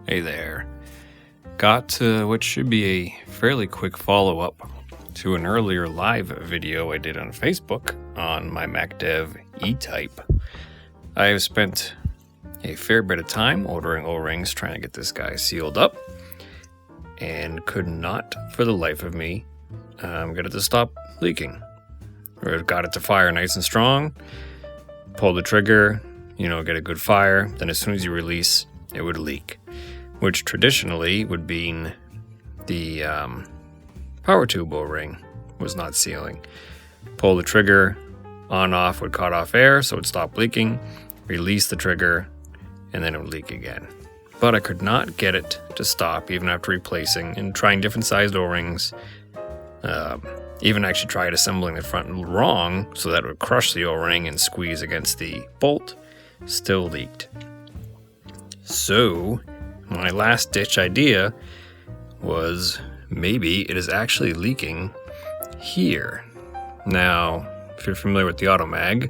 Hey there. Got what should be a fairly quick follow-up to an earlier live video I did on Facebook on my MacDev E-Type. I have spent a fair bit of time ordering O-rings trying to get this guy sealed up and could not for the life of me get it to stop leaking. Or got it to fire nice and strong, pull the trigger, get a good fire, then as soon as you release, it would leak. Which traditionally would mean the power tube O-ring was not sealing. Pull the trigger, on-off would cut off air, so it would stop leaking, release the trigger, and then it would leak again. But I could not get it to stop even after replacing and trying different sized O-rings. Even actually tried assembling the front wrong so that it would crush the O-ring and squeeze against the bolt. Still leaked. So my last ditch idea was maybe it is actually leaking here. Now, if you're familiar with the Automag,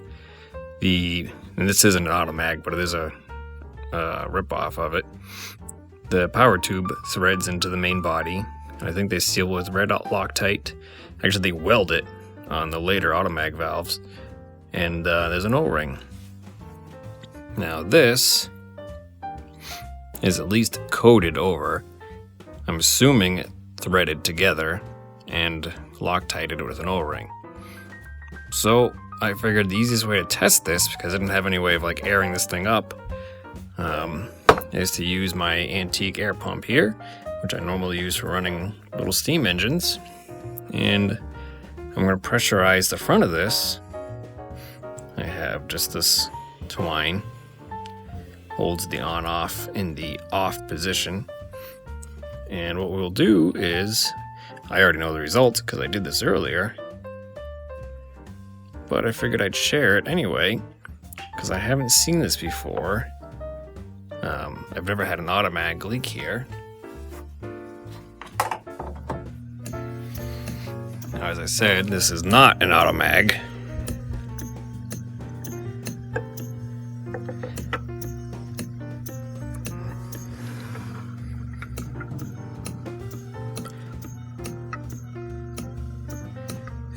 and this isn't an Automag, but it is a rip-off of it, the power tube threads into the main body. I think they seal with red Loctite. Actually, they weld it on the later Automag valves. And there's an O-ring. Now this is at least coated over. I'm assuming it threaded together and Loctited with an O-ring. So I figured the easiest way to test this, because I didn't have any way of airing this thing up, is to use my antique air pump here, which I normally use for running little steam engines. And I'm going to pressurize the front of this. I have just this twine. Holds the on-off in the off position. And what we'll do is, I already know the results because I did this earlier, but I figured I'd share it anyway because I haven't seen this before. I've never had an Automag leak here. Now, as I said, this is not an Automag.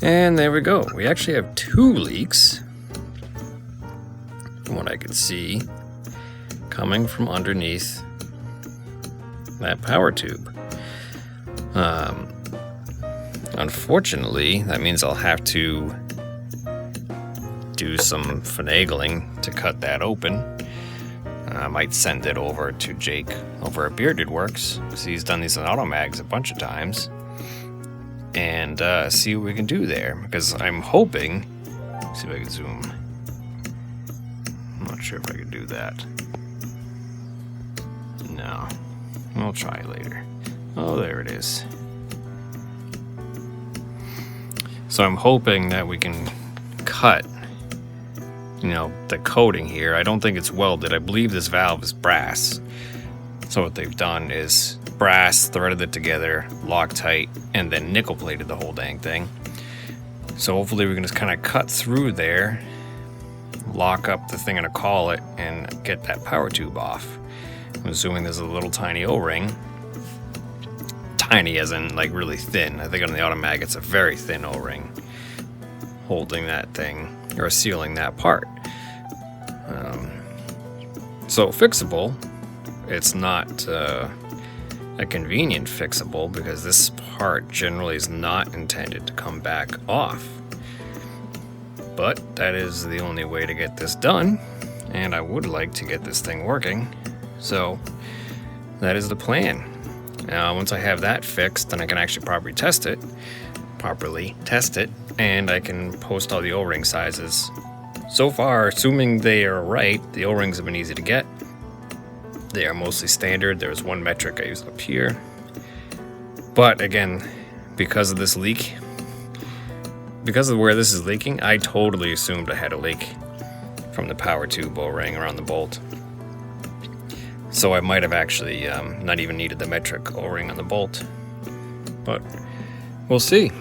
And there we go. We actually have two leaks, from what I can see, coming from underneath that power tube. Unfortunately, that means I'll have to do some finagling to cut that open. I might send it over to Jake over at Bearded Works, because he's done these on Automags a bunch of times. And see what we can do there, because I'm hoping, see if I can zoom. I'm not sure if I can do that. No, I'll try later. Oh, there it is. So I'm hoping that we can cut, the coating here. I don't think it's welded. I believe this valve is brass. So what they've done is brass, threaded it together, Loctite, and then nickel plated the whole dang thing. So hopefully we can just kind of cut through there, lock up the thing in a collet, and get that power tube off. I'm assuming there's a little tiny O-ring. Tiny as in really thin. I think on the Automag it's a very thin O-ring holding that thing, or sealing that part. So fixable. It's not a convenient fixable because this part generally is not intended to come back off. But that is the only way to get this done, and I would like to get this thing working. So that is the plan. Now, once I have that fixed, then I can actually properly test it, and I can post all the O-ring sizes. So far, assuming they are right, the O-rings have been easy to get. They are mostly standard. There's one metric I used up here. But again, because of this leak, because of where this is leaking, I totally assumed I had a leak from the power tube O-ring around the bolt. So I might have actually not even needed the metric O-ring on the bolt. But we'll see.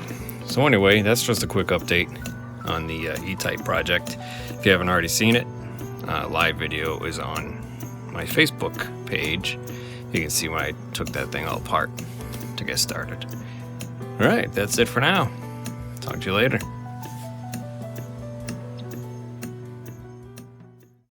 So anyway, that's just a quick update on the E-Type project. If you haven't already seen it, live video is on my Facebook page. You can see when I took that thing all apart to get started. All right, that's it for now. Talk to you later.